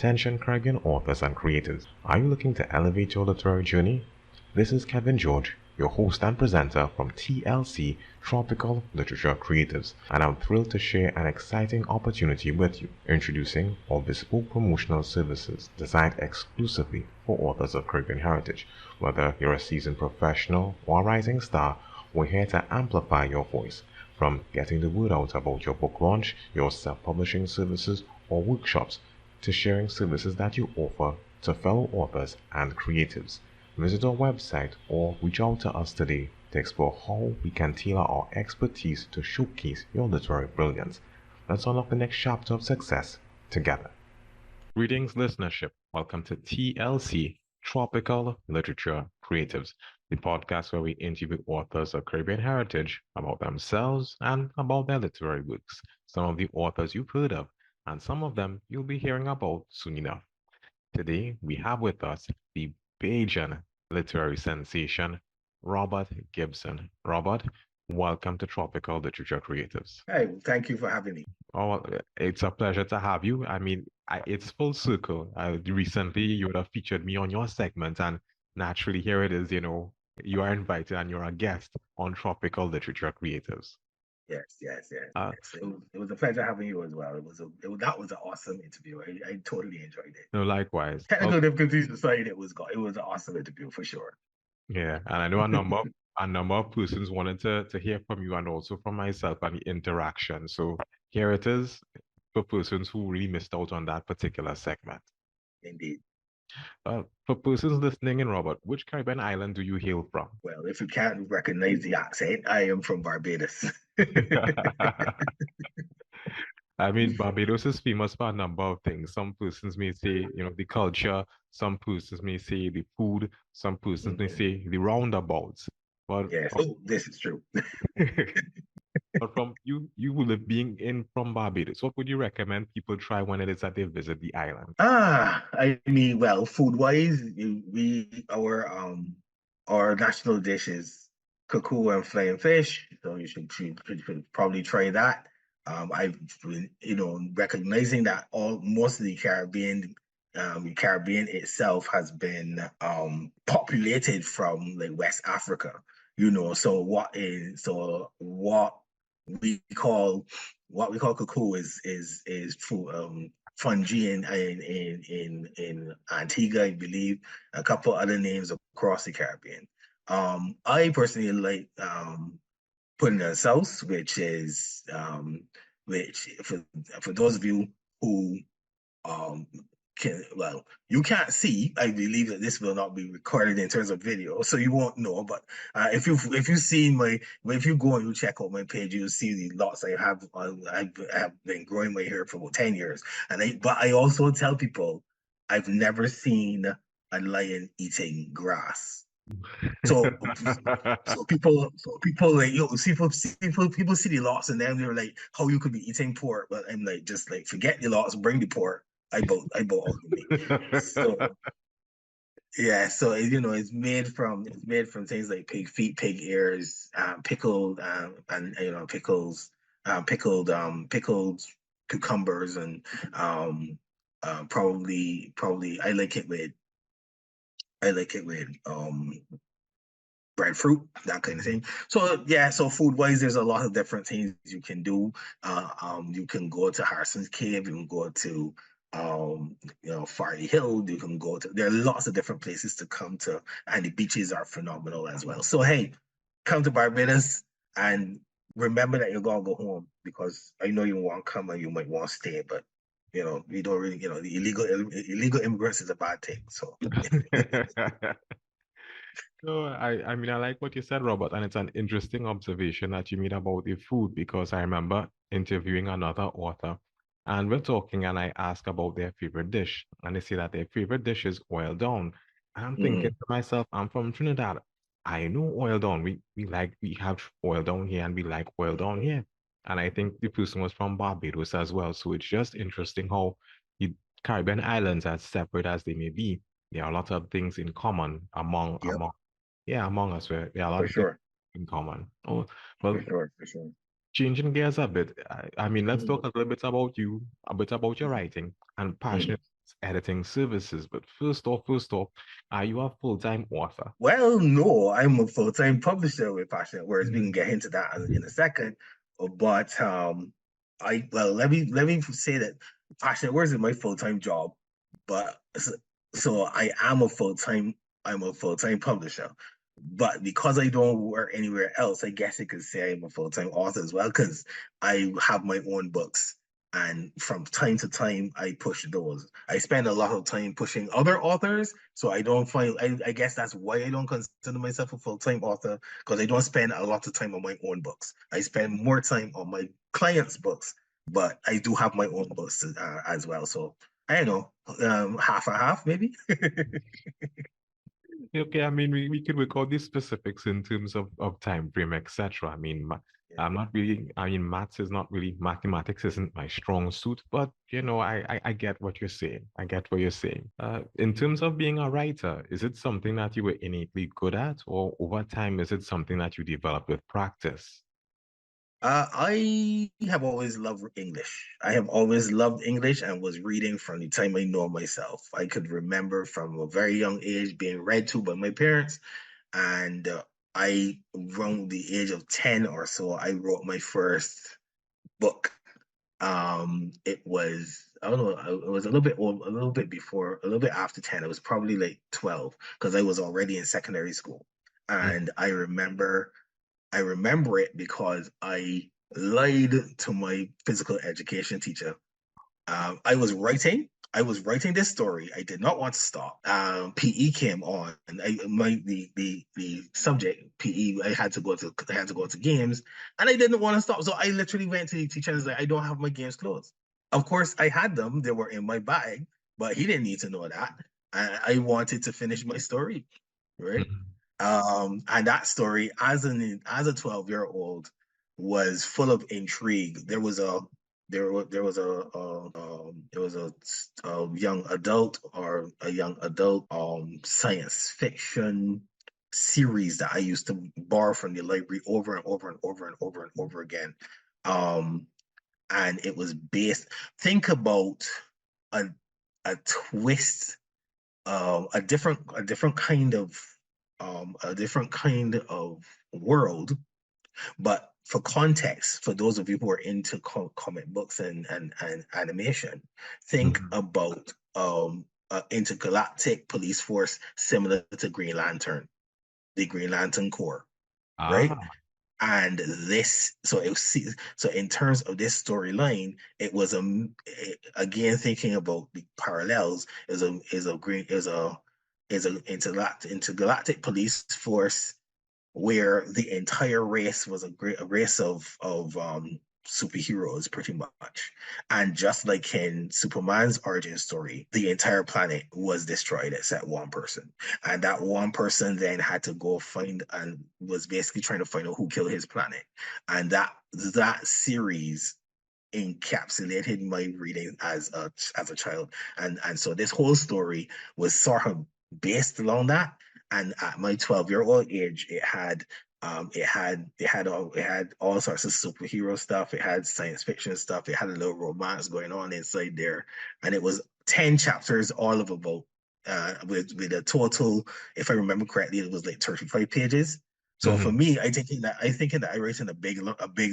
Attention Caribbean authors and creators. Are you looking to elevate your literary journey? This is Kevin George, your host and presenter from TLC Tropical Literature Creatives, and I'm thrilled to share an exciting opportunity with you, introducing our bespoke promotional services designed exclusively for authors of Caribbean heritage. Whether you're a seasoned professional or a rising star, we're here to amplify your voice. From getting the word out about your book launch, your self-publishing services, or workshops, to sharing services that you offer to fellow authors and creatives. Visit our website or reach out to us today to explore how we can tailor our expertise to showcase your literary brilliance. Let's unlock the next chapter of success together. Greetings, listenership. Welcome to TLC, Tropical Literature Creatives, the podcast where we interview authors of Caribbean heritage about themselves and about their literary works. Some of the authors you've heard of, and some of them you'll be hearing about soon enough. Today, we have with us the Bajan literary sensation, Robert Gibson. Robert, welcome to Tropical Literature Creatives. Hey, thank you for having me. Oh, it's a pleasure to have you. I mean, it's full circle. Recently, you would have featured me on your segment, and naturally, here it is. You are invited and you're a guest on Tropical Literature Creatives. Yes. It was a pleasure having you as well. That was an awesome interview. I totally enjoyed it. No, likewise. Technical difficulties aside, it was an awesome interview for sure. Yeah, and I know a number of persons wanted to hear from you and also from myself and the interaction. So here it is for persons who really missed out on that particular segment. Indeed. For persons listening in, Robert, which Caribbean island do you hail from? Well, if you can't recognize the accent, I am from Barbados. I mean, Barbados is famous for a number of things. Some persons may say, the culture. Some persons may say the food. Some persons may say the roundabouts. But yes, this is true. But from you who live from Barbados, what would you recommend people try when it is that they visit the island? I mean, well, food-wise, our national dish is cuckoo and flying fish, so you should probably try that. I've been, recognizing that most of the Caribbean itself has been populated from like West Africa, so what we call cuckoo is fungi in Antigua, I believe, a couple other names across the Caribbean. I personally like putting in sauce, which for those of you who you can't see. I believe that this will not be recorded in terms of video, so you won't know. But if you go and you check out my page, you'll see the lots I have. I have been growing my hair for about 10 years, but I also tell people I've never seen a lion eating grass. So people like people see the lots and then they're like, how you could be eating pork? But I'm like, just like forget the lots, bring the pork. I bought all the meat. So yeah, so it's made from things like pig feet, pig ears, pickled and pickles, pickled cucumbers, and probably I like it with breadfruit, that kind of thing. So yeah, so food wise, there's a lot of different things you can do. You can go to Harrison's Cave, you can go to Farley Hill, there are lots of different places to come to, and the beaches are phenomenal as well. So hey, come to Barbados and remember that you're gonna go home, because I know you want to come and you might want to stay, but we don't really, the illegal immigrants is a bad thing. So No, I mean, I like what you said, Robert, and it's an interesting observation that you made about the food, because I remember interviewing another author and we're talking and I ask about their favorite dish and they say that their favorite dish is oil down. And I'm thinking to myself, I'm from Trinidad. I know oil down. We have oil down here and we like oil down here. And I think the person was from Barbados as well. So it's just interesting how the Caribbean islands, as separate as they may be, there are a lot of things in common among us. There are a lot of things in common. Oh, well, for sure. Changing gears a bit. I mean, let's talk a little bit about you, a bit about your writing and passionate editing services. But first off, are you a full-time author? Well, no, I'm a full-time publisher with Passionate Words. We can Mm. get into that in a second. But let me say that Passionate Words is my full-time job. But so I'm a full-time publisher. But because I don't work anywhere else, I guess you could say I'm a full-time author as well, because I have my own books. And from time to time, I push those. I spend a lot of time pushing other authors, so I don't find. I guess that's why I don't consider myself a full-time author, because I don't spend a lot of time on my own books. I spend more time on my clients' books, but I do have my own books as well. So I don't know, half and half maybe. Okay, I mean, we could work out these specifics in terms of time frame, etc. I mean, Yeah. I'm not really, I mean, maths is not really, mathematics isn't my strong suit, but I get what you're saying. I get what you're saying. In terms of being a writer, is it something that you were innately good at, or over time, is it something that you developed with practice? I have always loved English. I have always loved English and was reading from the time I know myself. I could remember from a very young age being read to by my parents, and around the age of 10 or so, I wrote my first book. It was, I don't know, it was a little bit old, a little bit before, a little bit after 10. It was probably like 12, because I was already in secondary school. And I remember it because I lied to my physical education teacher. I was writing this story. I did not want to stop. PE came on, and the subject PE. I had to go to games, and I didn't want to stop. So I literally went to the teacher and was like, "I don't have my games clothes." Of course, I had them. They were in my bag, but he didn't need to know that. I wanted to finish my story, right? Mhm. And that story, as a 12-year-old, was full of intrigue. There was a young adult, or a young adult science fiction series that I used to borrow from the library over and over and over and over and over again. Um, and it was based. Think about a a twist, a different kind of world. But for context, for those of you who are into comic books and animation, think Mhm. about intergalactic police force similar to Green Lantern, the Green Lantern Corps, right? Ah. And so in terms of this storyline, it was again, thinking about the parallels, is a intergalactic police force where the entire race was a race of superheroes, pretty much. And just like in Superman's origin story, the entire planet was destroyed except one person. And that one person then had to go find, and was basically trying to find out who killed his planet. And that series encapsulated my reading as a child. And so this whole story was sort of based along that. And at my 12-year-old age, it had all sorts of superhero stuff. It had science fiction stuff. It had a little romance going on inside there. And it was 10 chapters, all of about with a total, if I remember correctly, it was like 35 pages. So for Mhm. me, I write in a big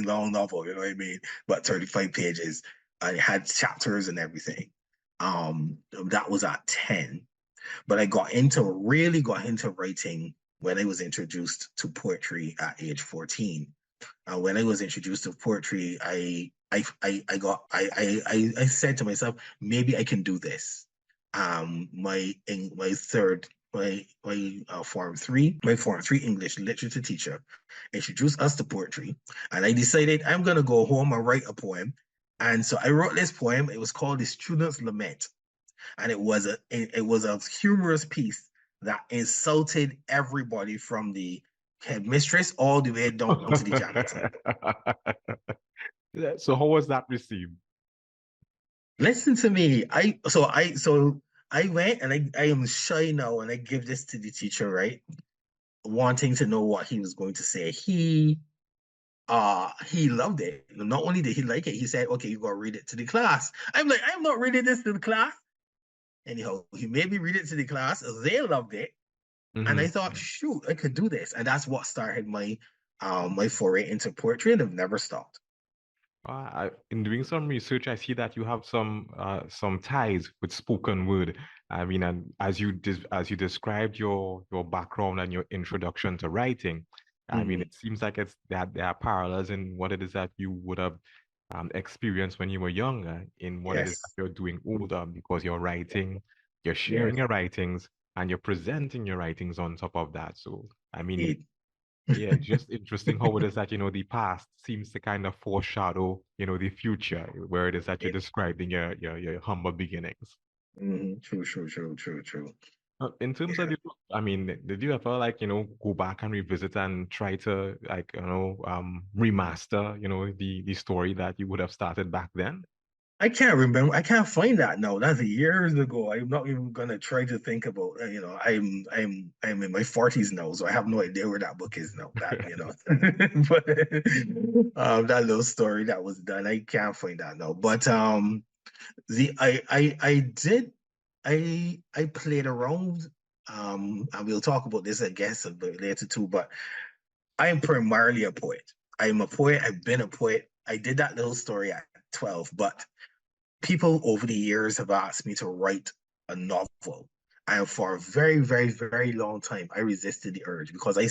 long novel, you know what I mean? But 35 pages, and it had chapters and everything. That was at 10. But I really got into writing when I was introduced to poetry at age 14. When I was introduced to poetry, I said to myself, maybe I can do this. My form three English literature teacher introduced us to poetry, and I decided I'm gonna go home and write a poem. And so I wrote this poem. It was called "The Student's Lament," and it was a humorous piece that insulted everybody from the headmistress all the way down to the janitor. Yeah, so how was that received? Listen to me. I went, and I am shy now, and I give this to the teacher, right? Wanting to know what he was going to say. He loved it. Not only did he like it, he said, "Okay, you gotta read it to the class." I'm like, I'm not reading this to the class. Anyhow, he made me read it to the class. They loved it. And I thought, shoot, I could do this. And that's what started my foray into poetry, and I've never stopped. In doing some research, I see that you have some ties with spoken word. I mean, and as you described your background and your introduction to writing, I mean, Mm, it seems like it's that there are parallels in what it is that you would have experienced when you were younger, in what it is that yes, you're doing older, because you're writing, you're sharing yes, your writings, and you're presenting your writings on top of that. So, I mean, indeed. yeah, it's just interesting how it is that, the past seems to kind of foreshadow, the future, where it is that you're It, describing your humble beginnings. true, true, true, true, true. In terms of Yeah. the book, I mean, did you ever like, go back and revisit and try to like, remaster, the story that you would have started back then? I can't remember. I can't find that now. That's years ago. I'm not even gonna try to think about. I'm in my 40s now, so I have no idea where that book is now. But that little story that was done, I can't find that now. But the I did I played around. And we'll talk about this, I guess, a bit later too. But I am primarily a poet. I am a poet. I've been a poet. I did that little story at 12, but people over the years have asked me to write a novel. And for a very, very, very long time, I resisted the urge because I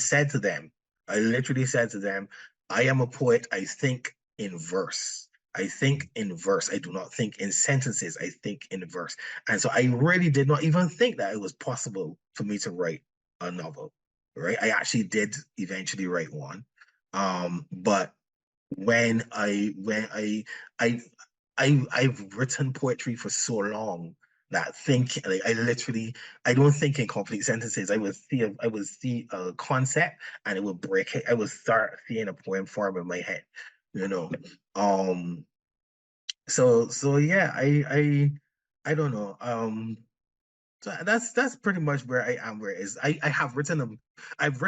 literally said to them, I am a poet. I think in verse. I think in verse. I do not think in sentences. I think in verse. And so I really did not even think that it was possible for me to write a novel, right? I actually did eventually write one. But when I I've written poetry for so long that I don't think in complete sentences. I would see a concept and it would break it. I would start seeing a poem form in my head, you know. Um so yeah, I don't know. So that's pretty much where I am. Where it is I have written them. I've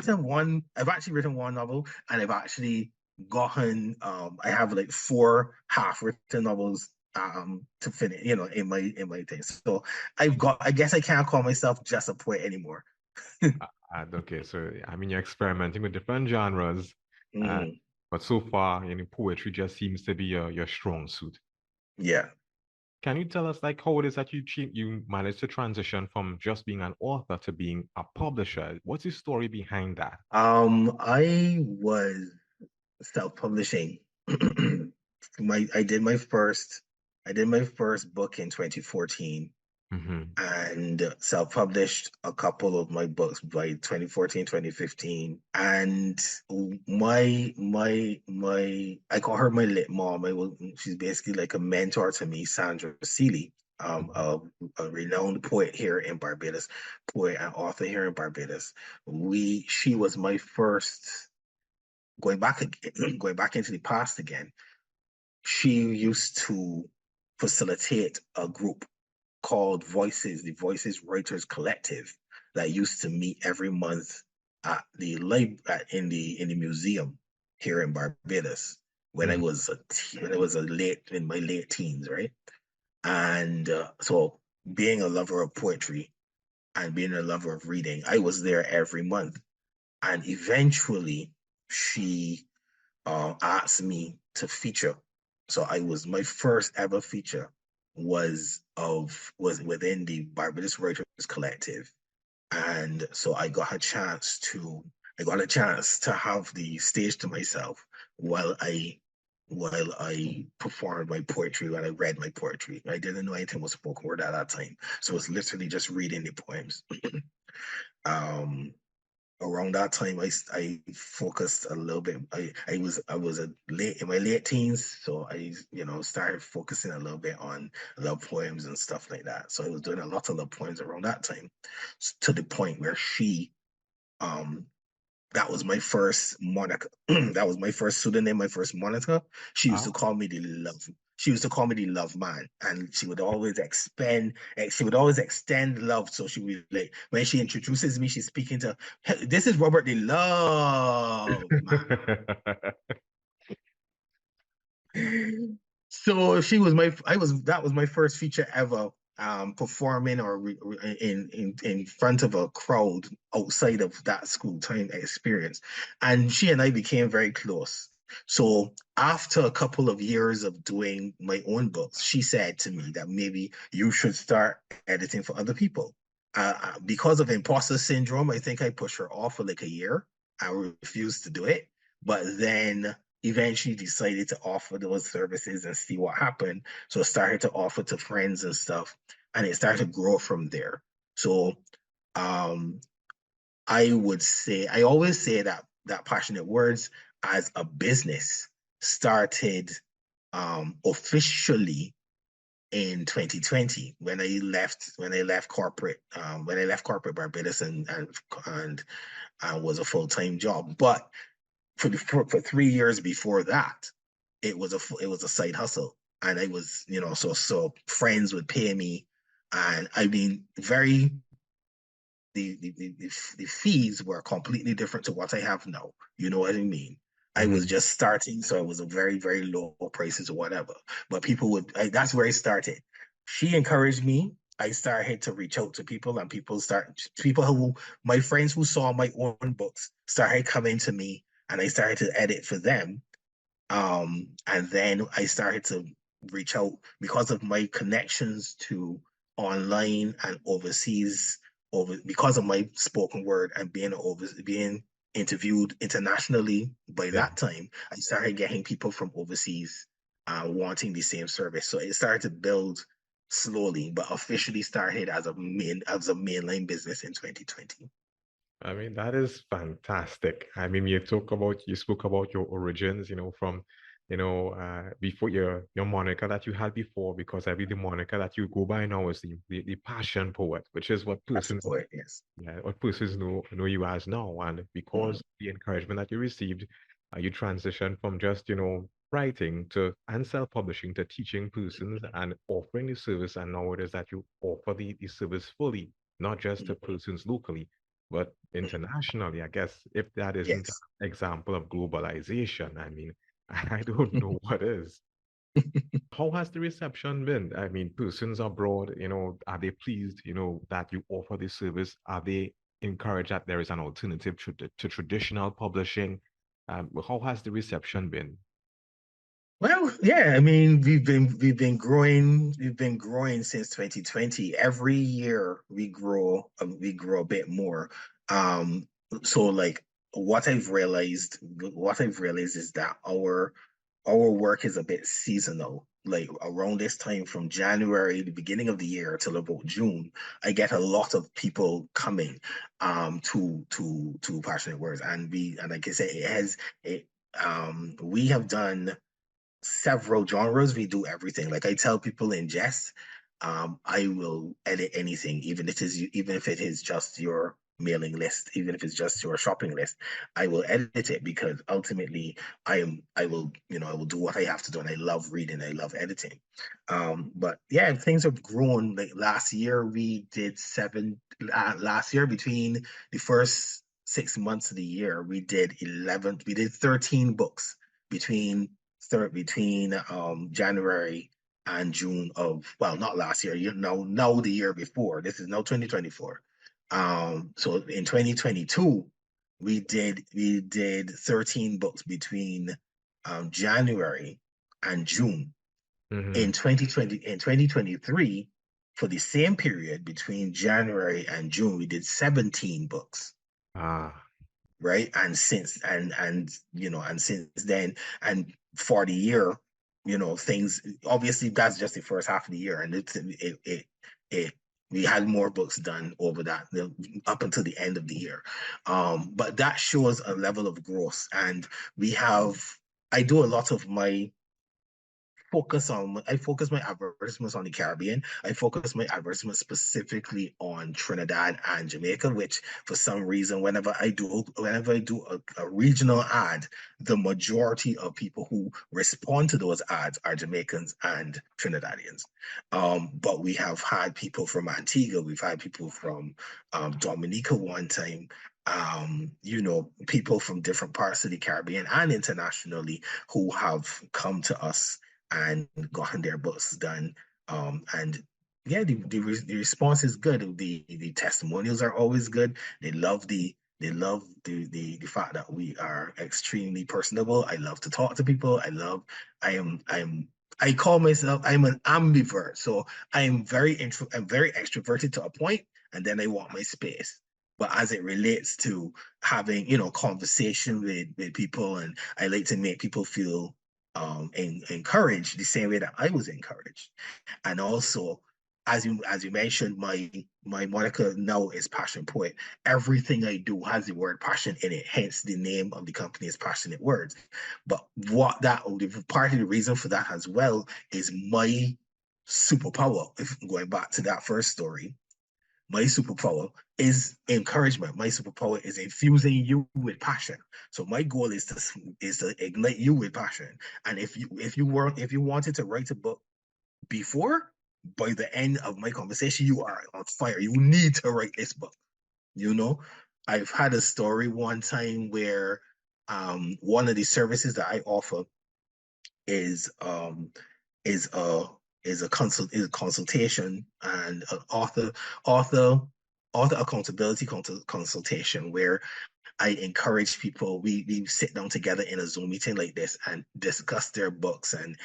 actually written one novel, and I've actually gotten I have like four half written novels to finish, in my thing. So I guess I can't call myself just a poet anymore. Okay, so I mean, you're experimenting with different genres, uh, Mm, but so far, poetry just seems to be your strong suit. yeah. Can you tell us like how it is that you managed to transition from just being an author to being a publisher? What's the story behind that? I was self-publishing. my I did my first book in 2014 Hmm. and self-published a couple of my books by 2014, 2015. And I call her my lit mom. She's basically like a mentor to me, Sandra Seeley, a renowned poet here in Barbados, poet and author here in Barbados. She was my first going back into the past again. She used to facilitate a group called Voices, the Voices Writers Collective, that used to meet every month at the in the museum here in Barbados when Hmm. when I was a late in my late teens, right? And so being a lover of poetry and being a lover of reading, I was there every month. And eventually, she asked me to feature. So I was my first ever feature was within the Barbados Writers Collective, and so I got a chance to have the stage to myself while I performed my poetry, when I read my poetry. I didn't know anything was spoken word at that time, so it's literally just reading the poems. um Around that time I focused a little bit. I was a late in my late teens, so I started focusing a little bit on love poems and stuff like that. So I was doing a lot of love poems around that time, to the point where um that was my first moniker. That was my first pseudonym, my first moniker. She used to Oh. call me the love. She used to call me the love man, and she would always extend love. So she would like when she introduces me, she's speaking to, "Hey, this is Robert the love man." So she was my I was that was my first feature ever. performing or in front of a crowd outside of that school time experience, and she and I became very close. So after a couple of years of doing my own books, she said to me that maybe you should start editing for other people. Because of imposter syndrome, I think I pushed her off for like a year. I refused to do it, but then eventually decided to offer those services and see what happened. So I started to offer to friends and stuff, and it started to grow from there. So um, I would say I always say that passionate words as a business started officially in 2020 when I left corporate Barbados and was a full-time job. But for 3 years before that, it was a side hustle, and I was, so friends would pay me, and I mean very the fees were completely different to what I have now. You know what I mean? I was Mm-hmm. just starting, so it was a very, very low prices or whatever. But that's where I started. She encouraged me. I started to reach out to people, and people who, my friends who saw my own books started coming to me, and I started to edit for them. And then I started to reach out because of my connections to online and overseas, because of my spoken word and being interviewed internationally. By Yeah. that time, I started getting people from overseas wanting the same service. So it started to build slowly, but officially started as a mainline business in 2020. I mean, that is fantastic. I mean, you spoke about your origins, from, before your moniker that you had before, because I believe the moniker that you go by now is the passion poet, which is what That's persons, for it, yes. yeah, what persons know you as now. And Mhm. because the encouragement that you received, you transitioned from just, writing to and self-publishing to teaching persons and offering the service. And now it is that you offer the service fully, not just to Mhm. persons locally but internationally. I guess if that isn't Yes. an example of globalization, I mean, I don't know what is. How has the reception been? I mean, persons abroad, are they pleased, that you offer this service? Are they encouraged that there is an alternative to traditional publishing? How has the reception been? Well, yeah, I mean, we've been growing since 2020. Every year we grow a bit more. Um, so like what I've realized is that our work is a bit seasonal. Like around this time from January, the beginning of the year till about June, I get a lot of people coming to Passionate Words, and like I said, we have done several genres. We do everything. Like I tell people in jest, I will edit anything, even if it is just your mailing list, even if it's just your shopping list. I will edit it because ultimately I will do what I have to do, and I love reading, I love editing. But yeah, things have grown. Like last year, we did last year between the first 6 months of the year, we did 13 books between January and June of, well, not last year, now the year before. This is now 2024. So in 2022, we did 13 books between January and June. Hmm. In 2023, for the same period between January and June, we did 17 books, Ah, right? And since then, and for the year, things, obviously that's just the first half of the year, and it we had more books done over that, up until the end of the year. But that shows a level of growth, and we have I do a lot of my I focus my advertisements on the Caribbean. I focus my advertisements specifically on Trinidad and Jamaica, which for some reason, whenever I do a regional ad, the majority of people who respond to those ads are Jamaicans and Trinidadians. But we have had people from Antigua, we've had people from Dominica one time. People from different parts of the Caribbean and internationally who have come to us and gotten their books done. And yeah, the response is good. The testimonials are always good. They love the fact that we are extremely personable. I love to talk to people. I call myself I'm an ambivert. So I'm very extroverted to a point, and then I want my space. But as it relates to having, conversation with people, and I like to make people feel encouraged the same way that I was encouraged. And also, as you mentioned, my moniker now is Passion Poet. Everything I do has the word passion in it, hence the name of the company is Passionate Words. But part of the reason for that as well is my superpower. If going back to that first story, my superpower is encouragement. My superpower is infusing you with passion. So my goal is to ignite you with passion. And if you wanted to write a book before, by the end of my conversation, you are on fire. You need to write this book. You know, I've had a story one time where one of the services that I offer is is a is a consultation and an author author accountability consultation where I encourage people. We sit down together in a Zoom meeting like this and discuss their books. And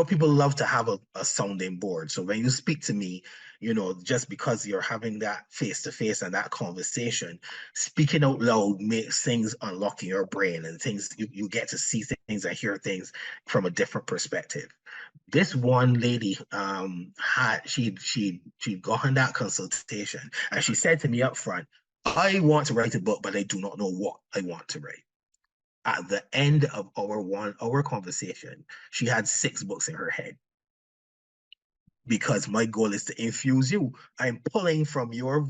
people love to have a sounding board. So when you speak to me, just because you're having that face to face and that conversation, speaking out loud makes things unlock in your brain, and things you get to see things and hear things from a different perspective. This one lady she'd gotten that consultation, and she said to me up front, I want to write a book, but I do not know what I want to write. At the end of our 1 hour conversation, she had 6 books in her head, because my goal is to infuse you. I'm pulling from your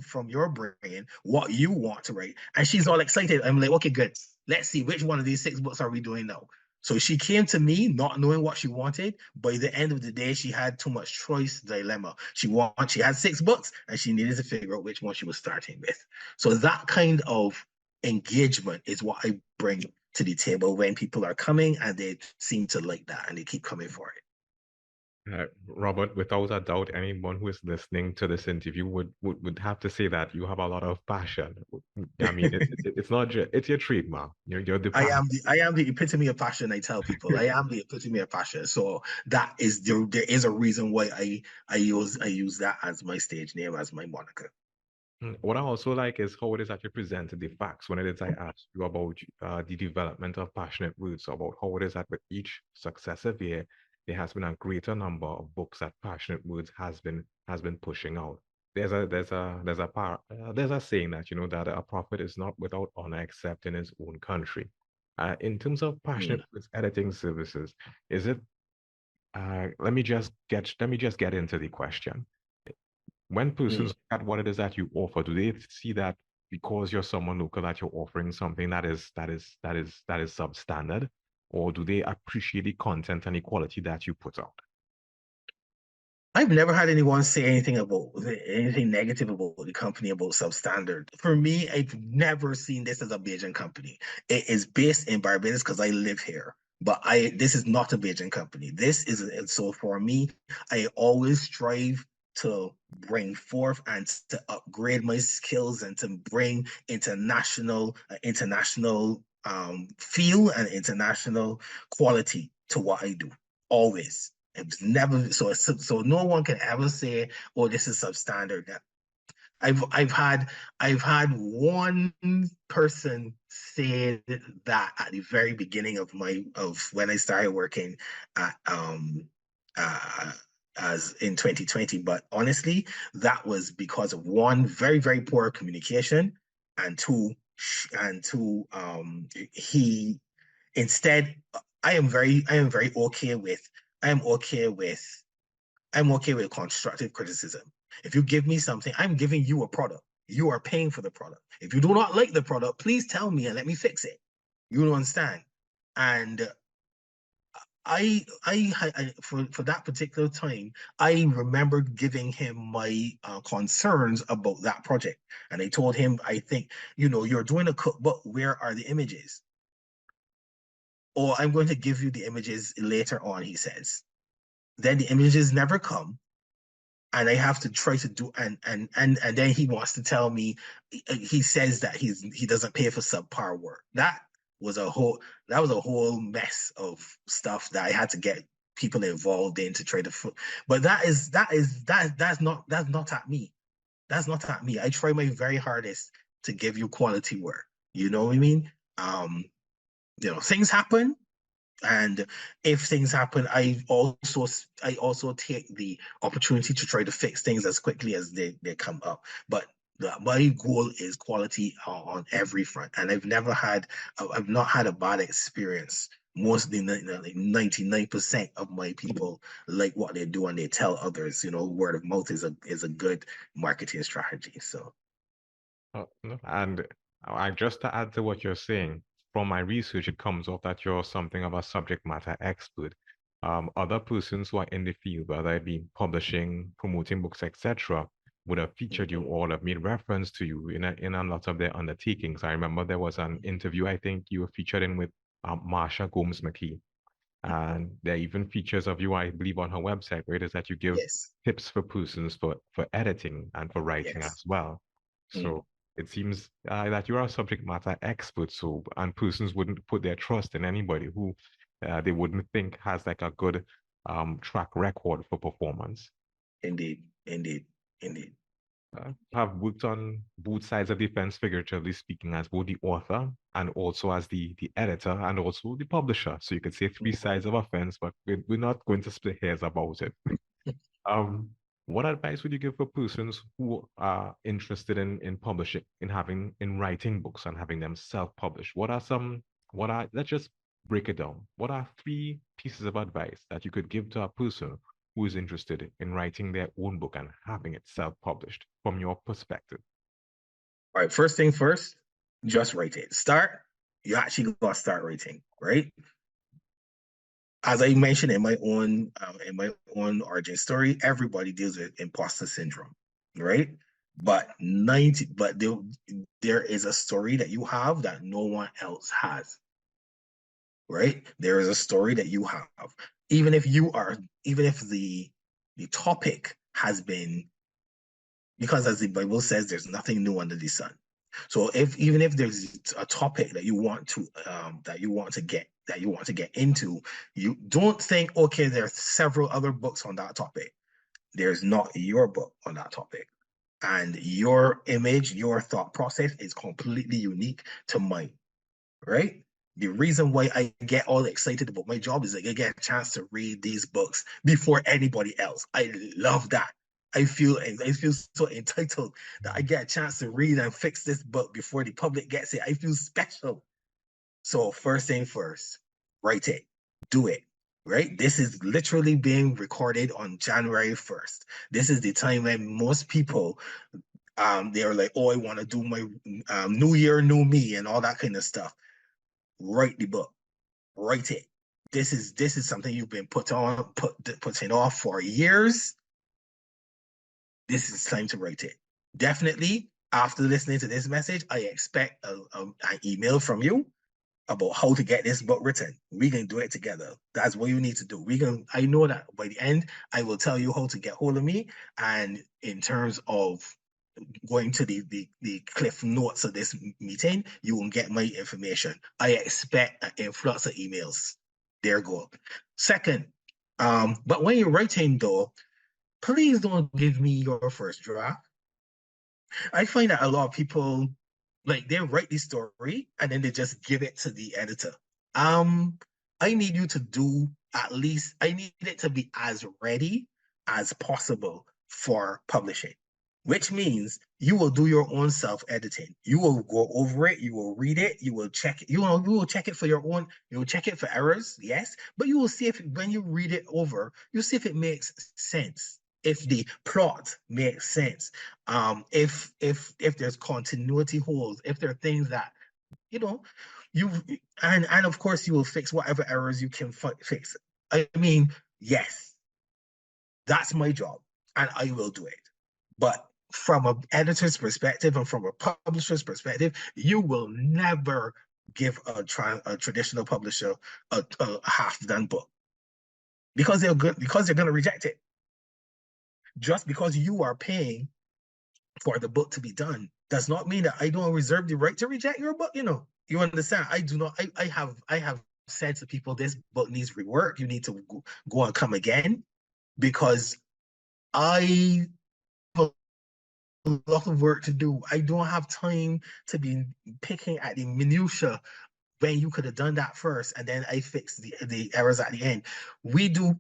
brain what you want to write. And she's all excited. I'm like, okay, good. Let's see which one of these 6 books are we doing now. So she came to me not knowing what she wanted. By the end of the day, she had too much choice dilemma. She had 6 books and she needed to figure out which one she was starting with. So that kind of engagement is what I bring to the table when people are coming, and they seem to like that and they keep coming for it. Robert, without a doubt, anyone who is listening to this interview would have to say that you have a lot of passion. I mean, it's not just, it's your trademark. You're the passion. I am the epitome of passion. I tell people I am the epitome of passion. So that is there is a reason why I use that as my stage name, as my moniker. What I also like is how it is that you presented the facts when it is I asked you about the development of passionate words, about how it is that with each successive year, there has been a greater number of books that passionate words has been pushing out. There's a saying that that a prophet is not without honor except in his own country. In terms of passionate Mm, words editing services, is it? Let me just get into the question. When persons mm. look at what it is that you offer, do they see that because you're someone local that you're offering something that is substandard, or do they appreciate the content and the quality that you put out? I've never had anyone say anything negative about the company, about substandard. For me, I've never seen this as a Bajan company. It is based in Barbados because I live here. But this is not a Bajan company. So for me, I always strive to bring forth and to upgrade my skills and to bring international feel and international quality to what I do. Always. It's never so no one can ever say, "Oh, this is substandard." I've had one person say that at the very beginning of when I started working at uh as in 2020. But honestly, that was because of one, very, very poor communication, and two, he instead I am very okay with I am okay with I'm okay with constructive criticism. If you give me something, I'm giving you a product. You are paying for the product. If you do not like the product, please tell me and let me fix it. You don't understand. And for that particular time, I remember giving him my concerns about that project, and I told him, I think you're doing a cookbook. Where are the images? Or I'm going to give you the images later on, he says. Then the images never come. and I have to try to do and then he wants to tell me he says that he doesn't pay for subpar work. Was a whole that was a whole mess of stuff that I had to get people involved in to try to but that's not at me. That's not at me. I try my very hardest to give you quality work. You know what I mean? Things happen, and if things happen, I also take the opportunity to try to fix things as quickly as they come up. But my goal is quality on every front, and I've not had a bad experience. Mostly, like 99% of my people like what they do and they tell others. Word of mouth is a good marketing strategy. So No, and I just to add to what you're saying, from my research, it comes off that you're something of a subject matter expert. Other persons who are in the field, whether it be publishing, promoting books, etc., would have featured you or have made reference to you in a lot of their undertakings. I remember there was an interview I think you were featured in with Marsha Gomes McKee. And there are even features of you, I believe, on her website where it is that you give yes, tips for persons for editing and for writing yes. as well. Mm. So it seems that you are a subject matter expert. So and persons wouldn't put their trust in anybody who they wouldn't think has like a good track record for performance. Indeed, indeed, indeed. Have worked on both sides of the fence, figuratively speaking, as both the author and also as the editor and also the publisher. So you could say three sides of a fence, but we're not going to split hairs about it. Um, what advice would you give for persons who are interested in publishing, in writing books and having them self-published? Let's just break it down. What are three pieces of advice that you could give to a person who is interested in writing their own book and having it self-published from your perspective? All right, first thing first, just write it. You actually got to start writing, right? As I mentioned in my own origin story, everybody deals with imposter syndrome, right? But there is a story that you have that no one else has, right? There is a story that you have, even if the topic has been, because as the Bible says, there's nothing new under the sun. So even if there's a topic that you want to get into, you don't think, okay, there are several other books on that topic. There's not your book on that topic. And your image, your thought process is completely unique to mine, right? The reason why I get all excited about my job is like I get a chance to read these books before anybody else. I love that. I feel so entitled that I get a chance to read and fix this book before the public gets it. I feel special. So first thing first, write it, do it. Right? This is literally being recorded on January 1st. This is the time when most people they're like, oh, I want to do my new year, new me, and all that kind of stuff. Write the book, write it. This is something you've been putting off for years. This is time to write it. Definitely, after listening to this message, I expect an email from you about how to get this book written. We can do it together. That's what you need to do. I know that by the end, I will tell you how to get hold of me. And in terms of going to the cliff notes of this meeting, you will get my information. I expect an influx of emails. There you go. Second, but when you're writing though, please don't give me your first draft. I find that a lot of people like they write the story and then they just give it to the editor. Um, I need you to do at least I need it to be as ready as possible for publishing, which means you will do your own self-editing. You will go over it, you will read it, you will check it, you will check it for your own, you will check it for errors, yes, but you will see if when you read it over, you'll see if it makes sense. If the plot makes sense, if there's continuity holes, if there are things that you know you and of course you will fix whatever errors you can fix. I mean, yes, that's my job and I will do it. But from an editor's perspective and from a publisher's perspective, you will never give a traditional publisher a, half done book because they're going to reject it. just because you are paying for the book to be done does not mean that I don't reserve the right to reject your book. You understand? I do not. I have said to people, this book needs rework. You need to go and come again, because I have a lot of work to do. I don't have time to be picking at the minutia when you could have done that first, and then I fix the errors at the end. We do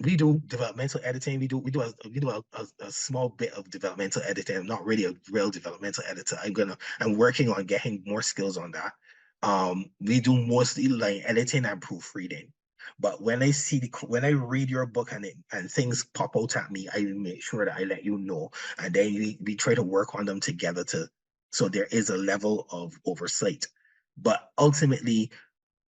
we do developmental editing. We do a small bit of developmental editing. I'm not really a real developmental editor. I'm working on getting more skills on that. We do mostly like editing and proofreading. But when when I read your book and things pop out at me, I make sure that I let you know, and then we try to work on them together so there is a level of oversight. But ultimately,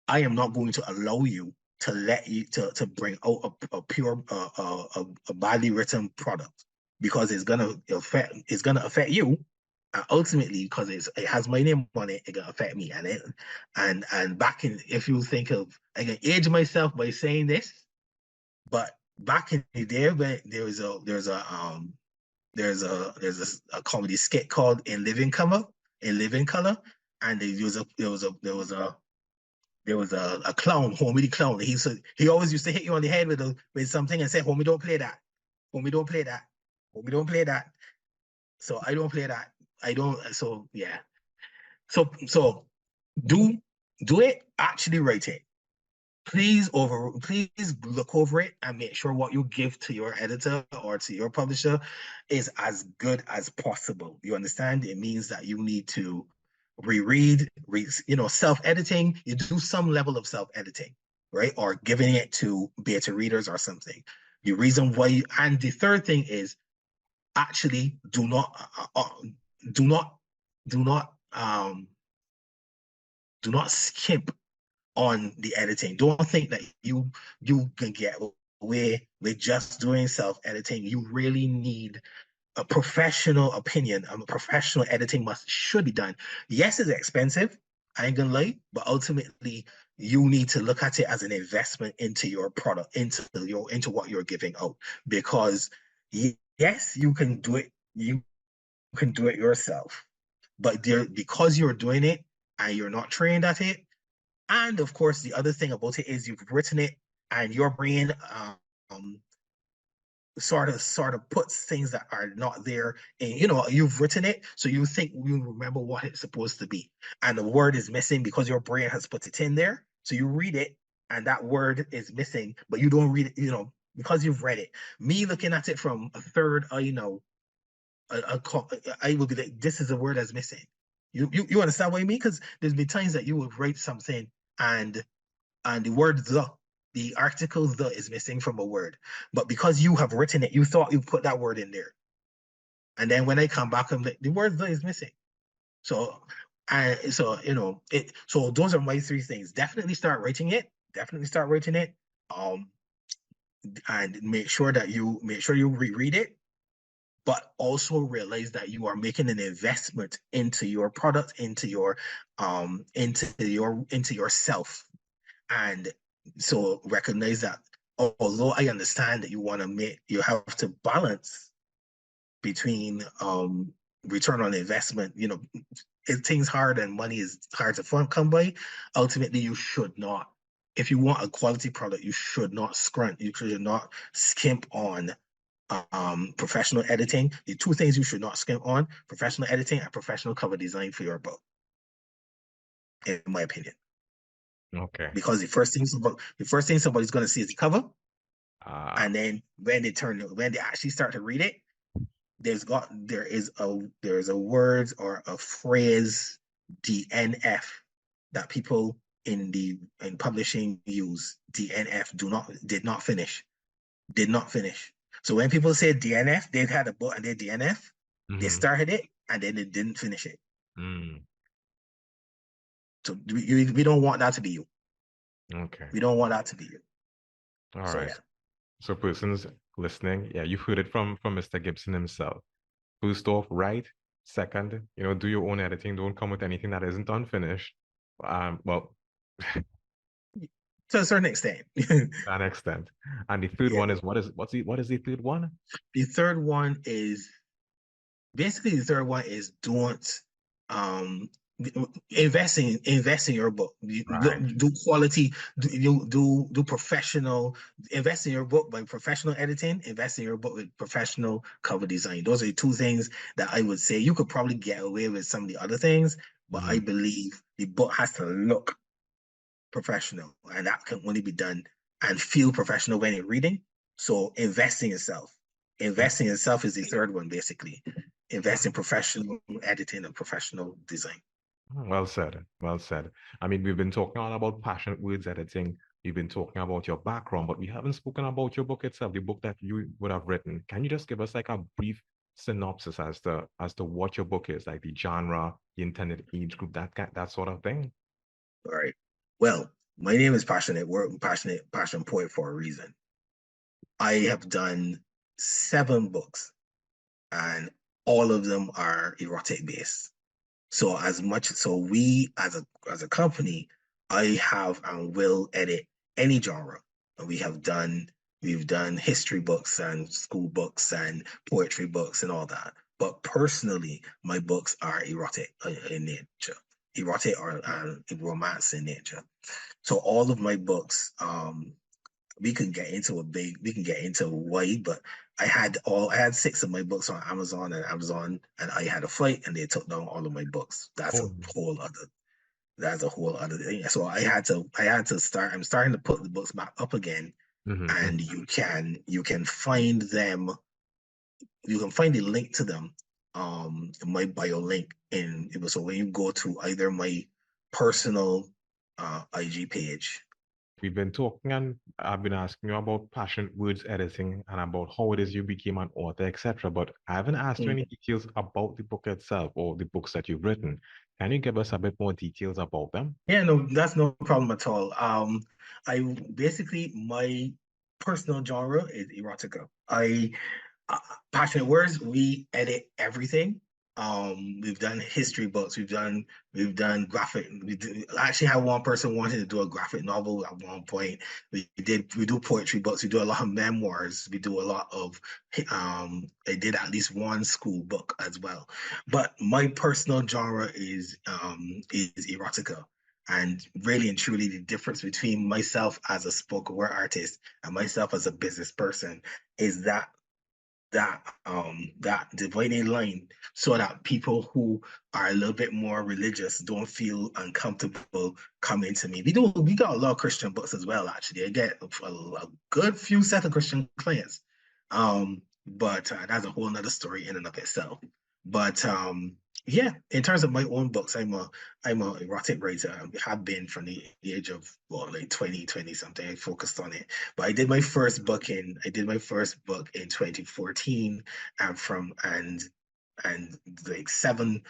I am not going to allow you to let you to bring out a pure a badly written product, because it's gonna affect you, and ultimately, because it has my name on it, it's gonna affect me. And back in, if you think of, I can age myself by saying this, but back in the day, when there's a comedy skit called In Living Color, and there was a clown, homie the clown. He always used to hit you on the head with something and say, "Homie, don't play that. Homie, don't play that. Homie, don't play that." So I don't play that. I don't. So yeah. So do do it. Actually write it. Please look over it and make sure what you give to your editor or to your publisher is as good as possible. You understand? It means that you need to reread, self-editing. You do some level of self-editing, right? Or giving it to beta readers or something. The reason why and the third thing is, actually do not do not do not skimp on the editing. Don't think that you can get away with just doing self-editing. You really need a professional opinion. A professional editing should be done. Yes, it's expensive. I ain't gonna lie, but ultimately you need to look at it as an investment into your product, into what you're giving out. Because yes, you can do it. You can do it yourself, but because you're doing it and you're not trained at it, and of course, the other thing about it is you've written it, and your brain sort of puts things that are not there. And you've written it, so you think you remember what it's supposed to be, and the word is missing because your brain has put it in there. So you read it, and that word is missing, but you don't read it, because you've read it. Me looking at it from a third, I will be like, this is a word that's missing. You understand what I mean? Because there's been times that you would write something, and the word the article the is missing from a word, but because you have written it, you thought you put that word in there, and then when I come back, I'm like, the word the is missing. So, So those are my three things. Definitely start writing it. Definitely start writing it. Um, and make sure you reread it, but also realize that you are making an investment into your product, into yourself. And so recognize that, although I understand that you have to balance between return on investment. Things hard and money is hard to come by. Ultimately, you should not. If you want a quality product, you should not scrunt. You should not skimp on professional editing. The two things you should not skimp on: professional editing and professional cover design for your book, in my opinion. Okay. Because the first thing somebody's going to see is the cover, and then when they actually start to read it, there is a word or a phrase, DNF, that people in publishing use. DNF, did not finish. So when people say DNF, they've had a book and they DNF, they started it and then they didn't finish it. So we don't want that to be you. Okay. We don't want that to be you. All So right. yeah. So persons listening, yeah, you've heard it from Mr. Gibson himself. First off, write. Second, do your own editing. Don't come with anything that isn't unfinished. Well, to a certain extent. To that extent. And the third Yeah. one is what is the third one? The third one is basically the third one is don't um invest in your book. Right. Do quality, do professional, invest in your book by professional editing, invest in your book with professional cover design. Those are the two things that I would say. You could probably get away with some of the other things, but I Mhm. believe the book has to look professional, and that can only be done and feel professional when you're reading. So invest in yourself. Invest in yourself is the third one, basically. Invest in professional editing and professional design. Well said. Well said. I mean, we've been talking all about passionate words editing. We've been talking about your background, but we haven't spoken about your book itself, the book that you would have written. Can you just give us like a brief synopsis as to what your book is, like the genre, the intended age group, that sort of thing? All right. Well, my name is Passionate Word, Passionate Passion Poet for a reason. I have done 7 books, and all of them are erotic based. So we as a company, I have and will edit any genre. And we've done history books and school books and poetry books and all that. But personally, my books are erotic in nature, erotic or romance in nature. So all of my books, we can get into wide, but I had 6 of my books on Amazon, and I had a fight and they took down all of my books. Oh, That's a whole other thing. So I had to start I'm starting to put the books back up again, and mhm. you can find them, you can find the link to them, my bio link in so when you go to either my personal IG page. We've been talking and I've been asking you about passionate words editing and about how it is you became an author, etc. But I haven't asked you any details about the book itself or the books that you've written. Can you give us a bit more details about them? Yeah, no, that's no problem at all. I basically my personal genre is erotica. Uh, Passionate Words, we edit everything. We've done history books, we've done graphic. I actually had one person wanted to do a graphic novel at one point. We do poetry books, we do a lot of memoirs, we do a lot of I did at least one school book as well. But my personal genre is erotica. And really and truly, the difference between myself as a spoken word artist and myself as a business person is that dividing line, so that people who are a little bit more religious don't feel uncomfortable coming to me. We got a lot of Christian books as well, actually. I get a good few set of Christian clients. But that's a whole nother story in and of itself. But yeah, in terms of my own books, I'm a erotic writer. I have been from the age of like 20 something. I focused on it. But I did my first book in 2014, and and like seven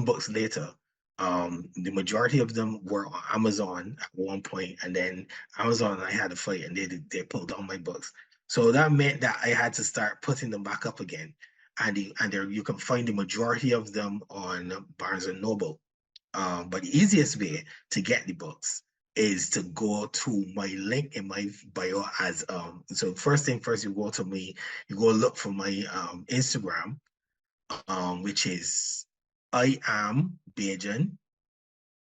books later, the majority of them were on Amazon at one point, and then Amazon and I had a fight, and they pulled down my books. So that meant that I had to start putting them back up again, and there you can find the majority of them on Barnes and Noble. But the easiest way to get the books is to go to my link in my bio as so first thing first, you go look for my Instagram, which is I am Bajan,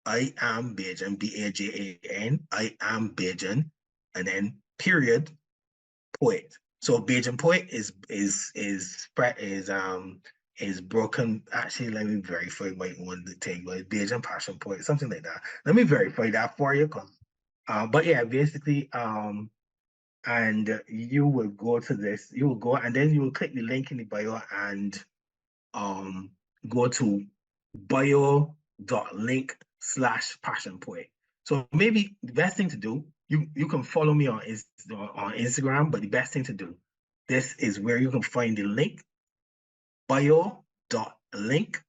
Bajan, I am Bajan, and then period poet. So Bajan poet is broken. Actually, let me verify my own thing. But Bajan passion poet, something like that. Let me verify that for you. But yeah, basically, and you will go to this. You will go, and then you will click the link in the bio and um go to bio.link/passion poet. So maybe the best thing to do, you can follow me on Instagram, but the best thing to do, this is where you can find the link, bio.link,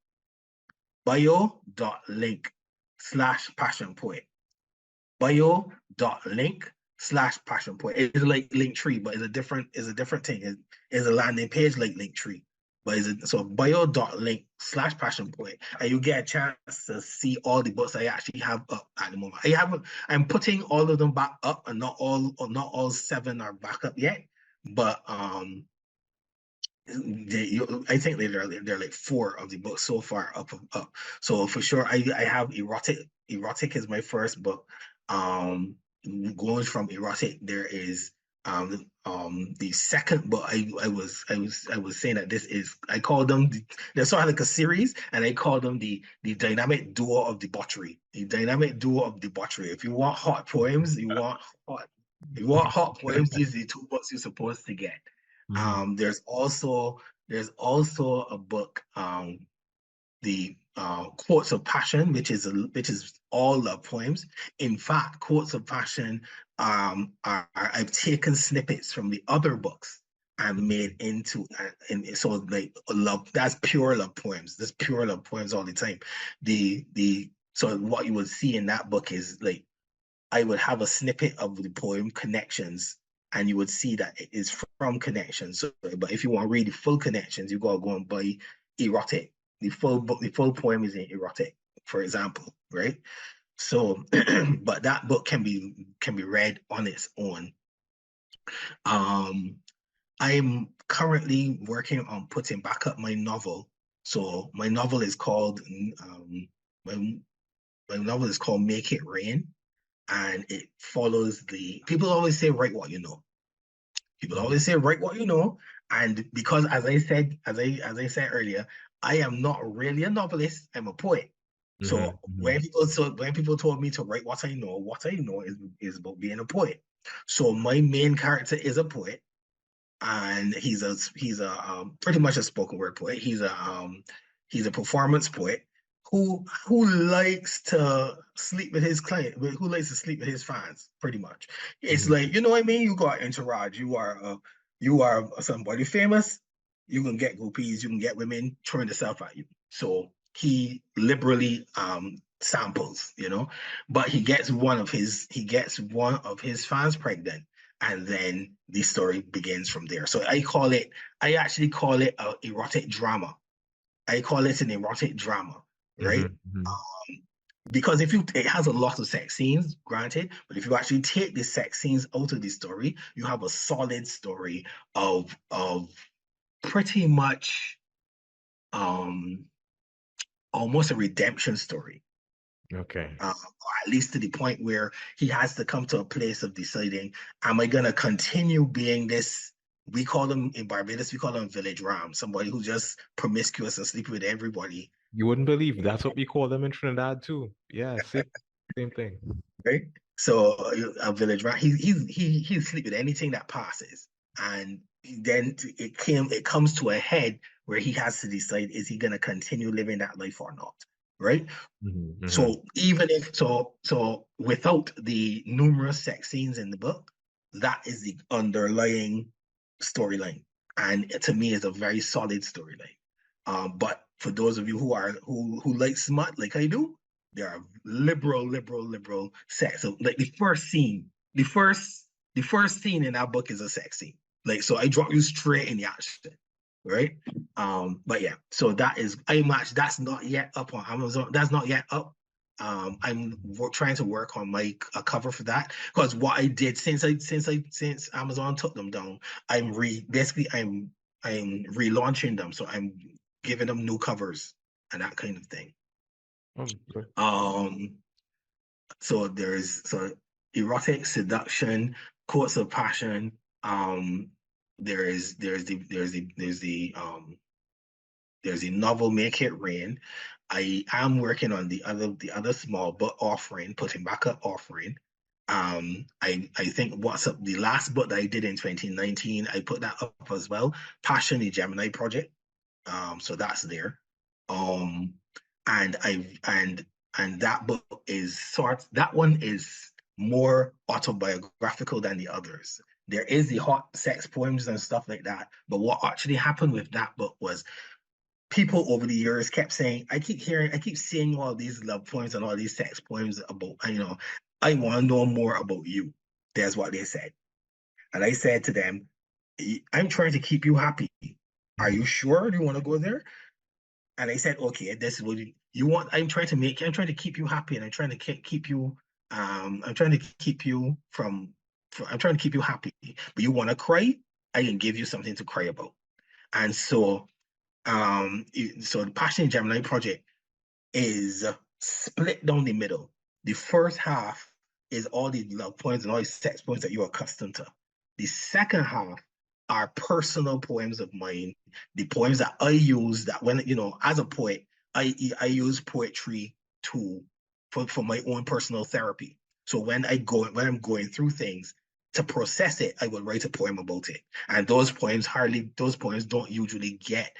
bio.link/passion poet. Bio.link/passion poet. It's like Linktree, but it's a different thing. It's a landing page like Linktree. But is it so bio.link/passionpoet, and you get a chance to see all the books I actually have up at the moment. I'm putting all of them back up, and not all 7 are back up yet. But I think they're like 4 of the books so far up. So for sure, I have erotic. Erotic is my first book. Going from erotic, there is the second book. I was saying that this is, I call them they're sort of like a series, and I call them the dynamic duo of debauchery. The dynamic duo of debauchery. If you want hot poems, hot you want hot poems, these are the 2 books you're supposed to get. Mhm. There's also a book, the Quotes of Passion, which is all love poems. In fact, Quotes of Passion I've taken snippets from the other books and made into, and so like love, that's pure love poems. There's pure love poems all the time. The so what you would see in that book is like I would have a snippet of the poem Connections, and you would see that it is from Connections. So, but if you want to read the full Connections, you gotta go and buy Erotic. The full book, the full poem is in Erotic, for example, right? So, but that book can be read on its own. Um, I'm currently working on putting back up my novel. So my novel is called my, my novel is called Make It Rain, and it follows the people always say write what you know. People Mhm. always say write what you know, and because as I said earlier, I am not really a novelist. I'm a poet. Mhm. So Mhm. when people told me to write what I know is about being a poet. So my main character is a poet, and he's a pretty much a spoken word poet. He's a performance poet who likes to sleep with his client, who likes to sleep with his fans. Pretty much, it's Mhm. like, you know what I mean. You got entourage. You are somebody famous. You can get groupies. You can get women throwing themselves at you. So he liberally samples, but he gets one of his fans pregnant, and then the story begins from there. So I actually call it an erotic drama. I call it an erotic drama, right? Mhm. Mhm. Because it has a lot of sex scenes, granted, but if you actually take the sex scenes out of the story, you have a solid story of pretty much um almost a redemption story, Okay. or at least to the point where he has to come to a place of deciding, am I going to continue being this? We call them in Barbados, we call them village ram, somebody who's just promiscuous and sleeping with everybody, You wouldn't believe that's what we call them in Trinidad too. Yeah, same thing. right? So a village ram, he's sleeping with anything that passes, and then it comes to a head where he has to decide, is he going to continue living that life or not, right? Mhm. Mhm. So even if so without the numerous sex scenes in the book, that is the underlying storyline. And to me is a very solid storyline. But for those of you who like smut like I do, there are liberal sex. So like the first scene in that book is a sex scene. Like, so I drop you straight in the action, right? But yeah, so that is I match. That's not yet up on Amazon. That's not yet up. I'm trying to work on my a cover for that, because what I did since Amazon took them down, I'm relaunching them, so I'm giving them new covers and that kind of thing. Oh, good. Um, so erotic seduction, courts of passion. There's the novel Make It Rain. I am working on the other small book offering, putting back up offering. I think what's up the last book that I did in 2019, I put that up as well. Passion, the Gemini project. So that's there. Um, and I and that book that one is more autobiographical than the others. There is the hot sex poems and stuff like that, but what actually happened with that book was people over the years kept saying, I keep seeing all these love poems and all these sex poems about, I want to know more about you. That's what they said. And I said to them, I'm trying to keep you happy. Are you sure you want to go there? And I said, okay, this is what you want. I'm trying to keep you happy, and I'm trying to keep you, I'm trying to keep you I'm trying to keep you happy. But you want to cry? I can give you something to cry about. And so, so the Passion Gemini project is split down the middle. The first half is all the love poems and all the sex poems that you're accustomed to. The second half are personal poems of mine, the poems that I use that when, as a poet, I use poetry to for my own personal therapy. So when I'm going through things to process it, I will write a poem about it. And those poems don't usually get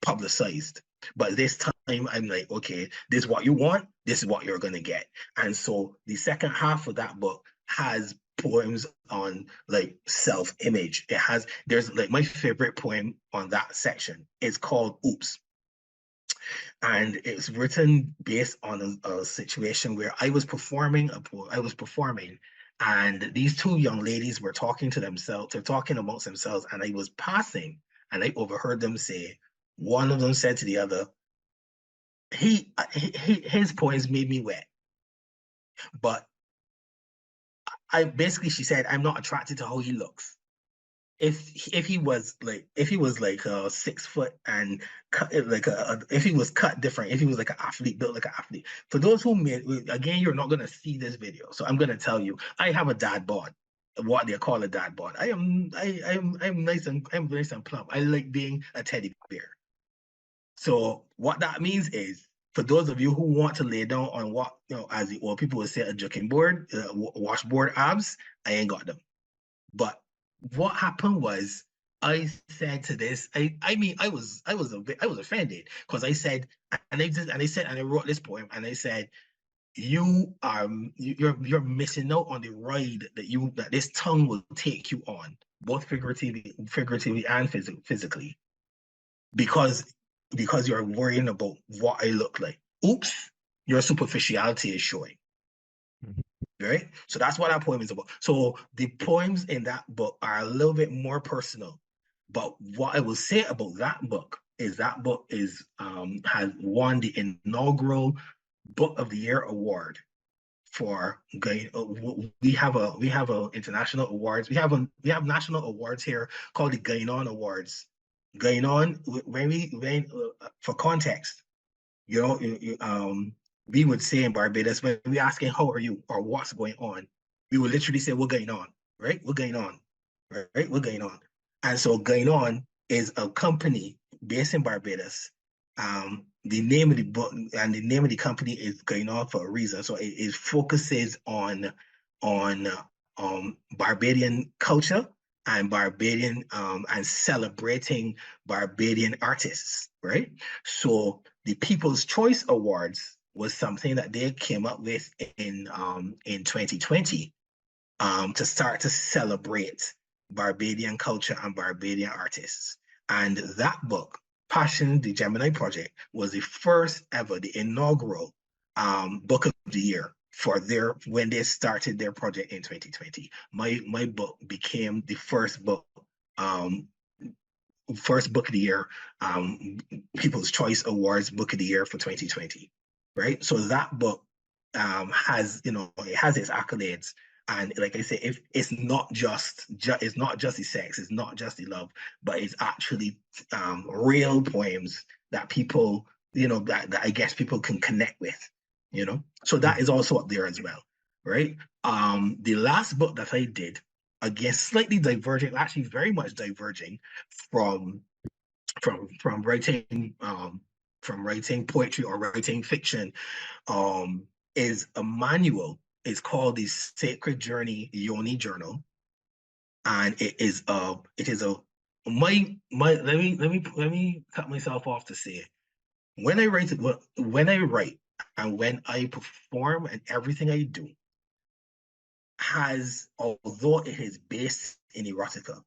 publicized. But this time I'm like, okay, this is what you want, this is what you're gonna get. And so the second half of that book has poems on like self-image. There's like my favorite poem on that section is called Oops. And it's written based on a situation where I was performing and these two young ladies were talking to themselves, they're talking amongst themselves, and I was passing and I overheard them say, one of them said to the other, his poems made me wet. But she said, I'm not attracted to how he looks. If he was like 6 foot and cut like if he was cut different, if he was like an athlete, built like an athlete. For those who again, you're not gonna see this video, so I'm gonna tell you, I have a dad bod, what they call a dad bod. I'm nice and plump. I like being a teddy bear. So what that means is, for those of you who want to lay down on what, as the old people would say, a jogging board, washboard abs, I ain't got them. But what happened was, I said to this, I was offended because I said, and I wrote this poem, and I said, you're missing out on the ride that this tongue will take you on, both figuratively and physically, because you're worrying about what I look like. Oops, your superficiality is showing. Right? So that's what that poem is about. So the poems in that book are a little bit more personal. But what I will say about that book is has won the inaugural Book of the Year award for we have a international awards. We have national awards here called the Going On Awards. Going On, for context, we would say in Barbados, when we asking how are you or what's going on, we would literally say, we're going on, right? We're going on, right? We're going on. And so Going On is a company based in Barbados. The name of the book and the name of the company is Going On for a reason. So it focuses on Barbadian culture and Barbadian and celebrating Barbadian artists, right? So the People's Choice Awards was something that they came up with in 2020 to start to celebrate Barbadian culture and Barbadian artists. And that book, Passion, the Gemini Project, was the first ever, the inaugural book of the year for when they started their project in 2020. My book became the first book of the year, People's Choice Awards Book of the Year for 2020, right? So that book has, it has its accolades. And like I say, if it's not just the sex, it's not just the love, but it's actually real poems that people, that I guess people can connect with, So that is also up there as well, right? The last book that I did, again, slightly diverging, actually very much diverging from writing poetry or writing fiction, is a manual. It's called the Sacred Journey Yoni Journal, and it is a my let me cut myself off to say, when I write and when I perform and everything I do although it is based in erotica,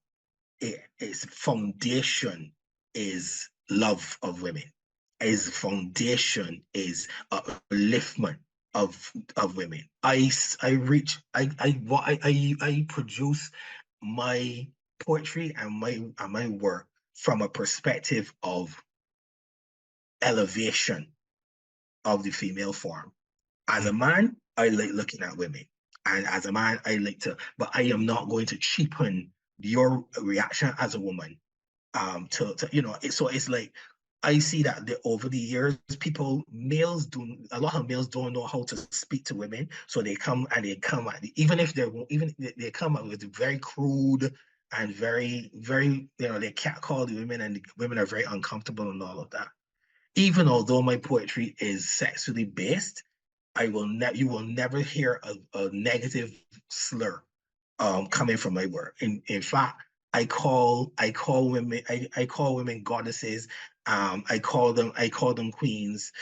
its foundation is love of women. Its foundation is upliftment of women. I produce my poetry and my work from a perspective of elevation of the female form. As a man, I like looking at women. And as a man, I like to, but I am not going to cheapen your reaction as a woman. So it's like I see that over the years, a lot of males don't know how to speak to women, so they come at even if they come up with very crude and very very they can't call the women, and the women are very uncomfortable and all of that. Even although my poetry is sexually based, you will never hear a negative slur coming from my work. In fact, I call women goddesses. I call them queens,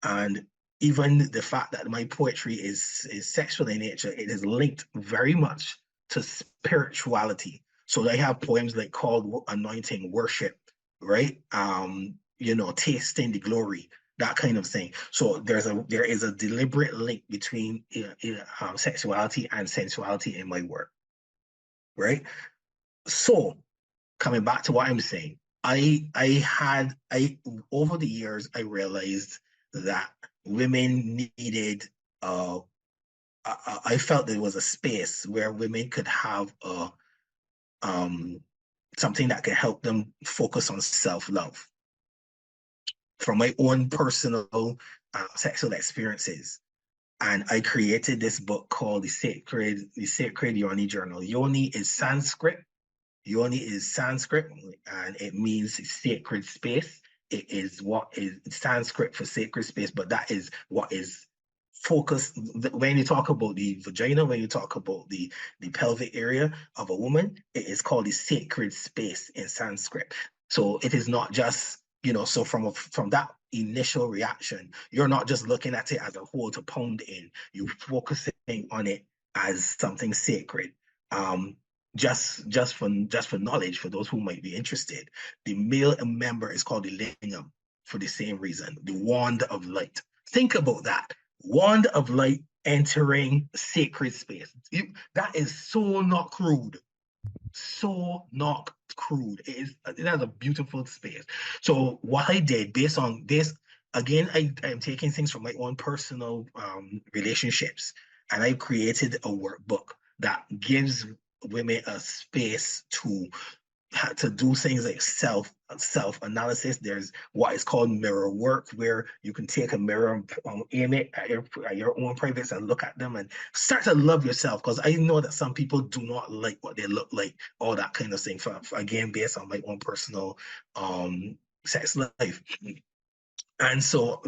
and even the fact that my poetry is sexual in nature, it is linked very much to spirituality. So I have poems like called Anointing Worship, right? Tasting the glory, that kind of thing. So there is a deliberate link between sexuality and sensuality in my work, right? So coming back to what I'm saying, over the years I realized that women needed I felt there was a space where women could have something that could help them focus on self-love from my own personal sexual experiences. And I created this book called the Sacred Yoni Journal. Yoni is Sanskrit. Yoni is Sanskrit, and it means sacred space. It is what is Sanskrit for sacred space, but that is what is focused. When you talk about the vagina, when you talk about the pelvic area of a woman, it is called the sacred space in Sanskrit. So it is not just, so from that initial reaction, you're not just looking at it as a whole to pound in. You're focusing on it as something sacred. Just for knowledge, for those who might be interested, the male member is called the lingam for the same reason, the wand of light. Think about that. Wand of light entering sacred space. That is so not crude. So not crude. It has a beautiful space. So what I did based on this, again, I am taking things from my own personal relationships, and I created a workbook that gives women a space to do things like self analysis. There's what is called mirror work, where you can take a mirror and aim it at your own privates and look at them and start to love yourself. Because I know that some people do not like what they look like, all that kind of thing. Again, based on my own personal sex life. And so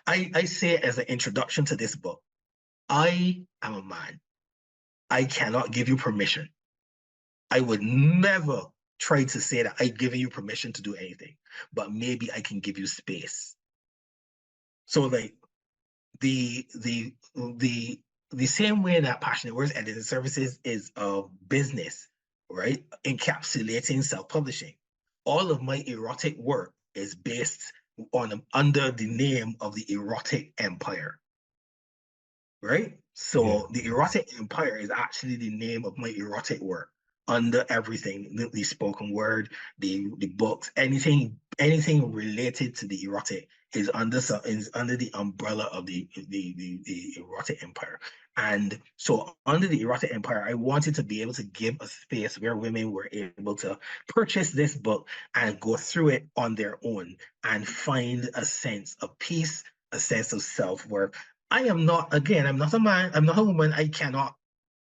I say as an introduction to this book, I am a man. I cannot give you permission. I would never try to say that I'm giving you permission to do anything, but maybe I can give you space. So like the same way that Passionate Words Editing Services is a business, right? Encapsulating self-publishing. All of my erotic work is based under the name of the Erotic Empire, right? So the Erotic Empire is actually the name of my erotic work. Under everything, the spoken word, the books, anything related to the erotic is under the umbrella of the erotic empire. And so under the erotic empire, I wanted to be able to give a space where women were able to purchase this book and go through it on their own and find a sense of peace, a sense of self-worth. I'm not a man, I'm not a woman. I cannot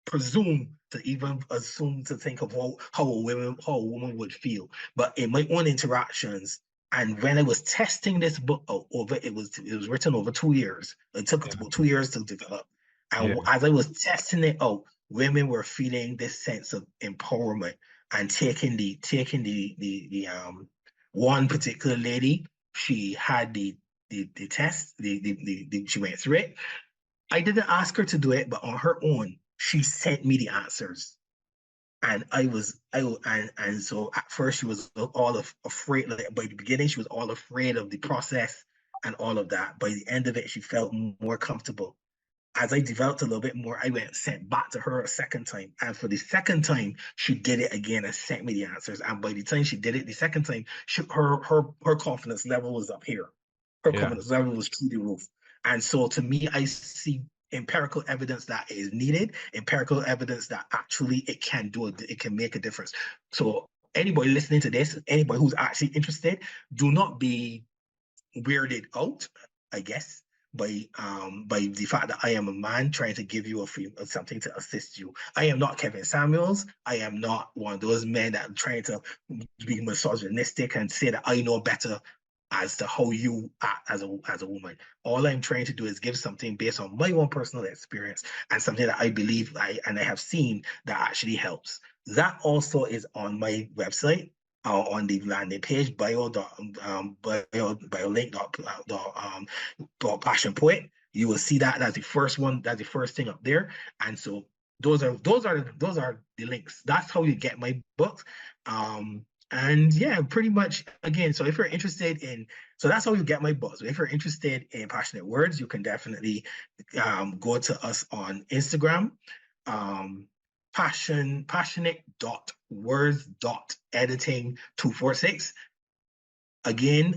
presume to even assume to think of how a woman would feel. But in my own interactions, and when I was testing this book out it was written over 2 years. It took about 2 years to develop. And as I was testing it out, women were feeling this sense of empowerment and taking the one particular lady, she had the test, she went through it. I didn't ask her to do it, but on her own, she sent me the answers. And so at first she was all afraid. Like by the beginning, she was all afraid of the process and all of that. By the end of it, she felt more comfortable. as I developed a little bit more, I went and sent back to her a second time. And for the second time, she did it again and sent me the answers. And by the time she did it the second time, her confidence level was up here. Her Yeah. confidence level was through the roof. And so to me, I see empirical evidence that is needed, empirical evidence that actually it can do it, it can make a difference. So anybody listening to this, anybody who's actually interested, do not be weirded out, I guess, by the fact that I am a man trying to give you a free something to assist you. I am not Kevin Samuels. I am not one of those men that are trying to be misogynistic and say that I know better as to how you act as a woman. All I'm trying to do is give something based on my own personal experience and something that I believe I have seen that actually helps. That also is on my website, on the landing page, bio.link.passionpoet. You will see that that's the first one, that's the first thing up there. And so those are the links. That's how you get my books. And yeah, pretty much again. So if you're interested in, so that's how you get my books. If you're interested in passionate words, you can definitely go to us on Instagram. Passionate.words.editing246. Again,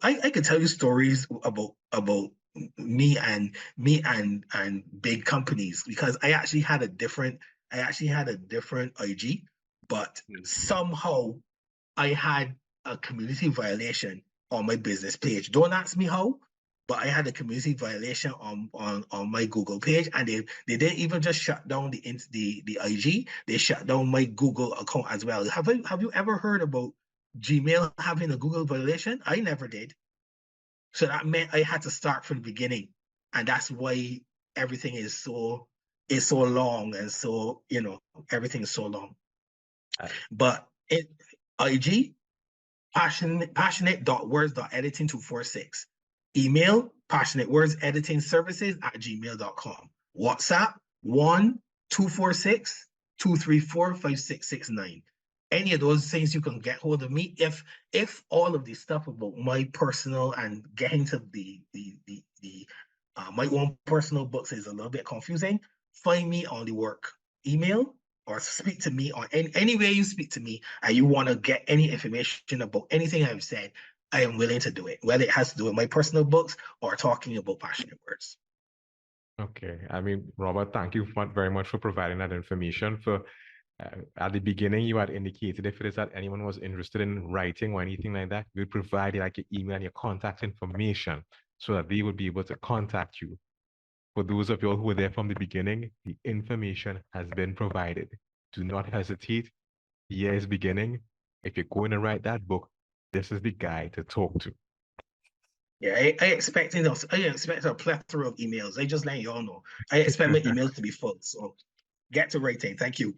I could tell you stories about me and big companies, because I actually had a different IG, but somehow I had a community violation on my business page. Don't ask me how, but I had a community violation on my Google page, and they didn't even just shut down the IG. They shut down my Google account as well. Have you ever heard about Gmail having a Google violation? I never did. So that meant I had to start from the beginning, and that's why everything is so long, and so everything is so long. But IG, passionate.words.editing246. Email passionatewordseditingservices@gmail.com. WhatsApp 1-246-234-5669. Any of those things you can get hold of me. If all of the stuff about my personal and getting to the my own personal books is a little bit confusing, find me on the work email, or speak to me on any way you speak to me, and you want to get any information about anything I've said, I am willing to do it, whether it has to do with my personal books or talking about passionate words. Okay. I mean, Robert, thank you very much for providing that information. At the beginning, you had indicated if it is that anyone was interested in writing or anything like that, you would provide like your email and your contact information so that they would be able to contact you. For those of you all who were there from the beginning, the information has been provided. Do not hesitate. The year is beginning. If you're going to write that book, this is the guy to talk to. Yeah, I expect a plethora of emails. I just let you all know. I expect my emails to be full. So get to writing. Thank you.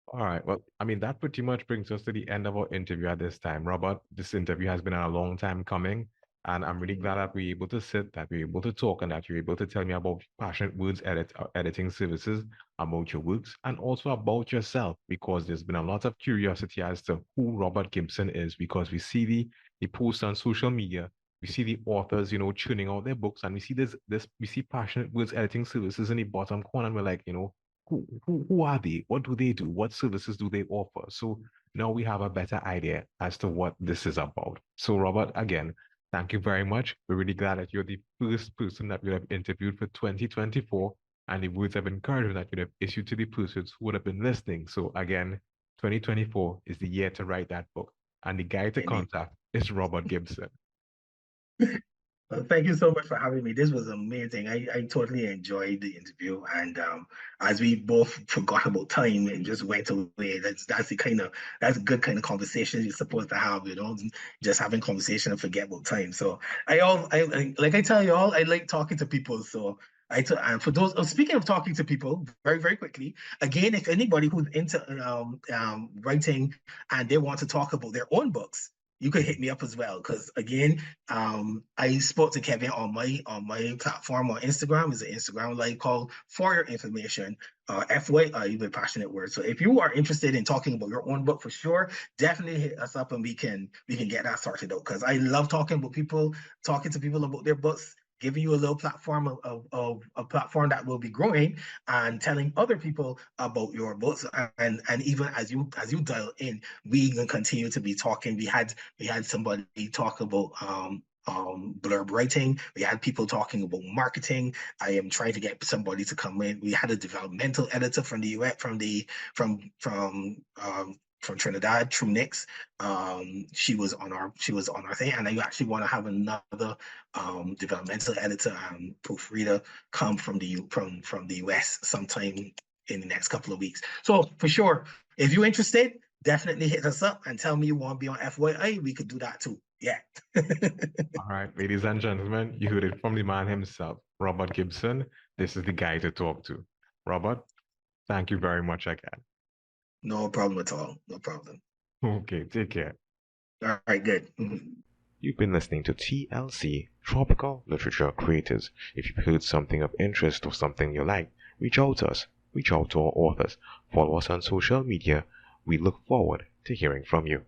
All right. Well, I mean, that pretty much brings us to the end of our interview at this time. Robert, this interview has been a long time coming, and I'm really glad that we're able to sit, that we're able to talk, and that you're able to tell me about Passionate Words editing services, about your works, and also about yourself, because there's been a lot of curiosity as to who Robert Gibson is, because we see the posts on social media, we see the authors, churning out their books, and we see we see Passionate Words editing services in the bottom corner, and we're like, who are they? What do they do? What services do they offer? So now we have a better idea as to what this is about. So Robert, again, thank you very much. We're really glad that you're the first person that we have interviewed for 2024, and the words of encouragement that you have issued to the persons who would have been listening. So again, 2024 is the year to write that book, and the guy to contact is Robert Gibson. Well, thank you so much for having me. This was amazing. I totally enjoyed the interview, and as we both forgot about time and just went away, that's a good kind of conversation you're supposed to have, just having conversation and forget about time. So I like I tell you all, I like talking to people. So and for those speaking of talking to people, very very quickly, again, if anybody who's into writing and they want to talk about their own books, you could hit me up as well, because again, I spoke to Kevin on my platform on Instagram. Is an Instagram live called For Your Information, FYI with Passionate Words. So if you are interested in talking about your own book, for sure, definitely hit us up and we can get that sorted out, because I love talking to people about their books. giving you a little platform of a platform that will be growing and telling other people about your books. And even as you dial in, we can continue to be talking. We had somebody talk about blurb writing. We had people talking about marketing. I am trying to get somebody to come in. We had a developmental editor from the US, from Trinidad, True Nix. She was on our thing, and I actually want to have another developmental editor and proofreader come from the US sometime in the next couple of weeks. So for sure, if you're interested, definitely hit us up and tell me you want to be on FYI. We could do that too. Yeah. All right, ladies and gentlemen, you heard it from the man himself, Robert Gibson. This is the guy to talk to. Robert, thank you very much again. No problem at all. No problem. Okay, take care. All right, good. You've been listening to TLC, Tropical Literature Creators. If you've heard something of interest or something you like, reach out to us. Reach out to our authors. Follow us on social media. We look forward to hearing from you.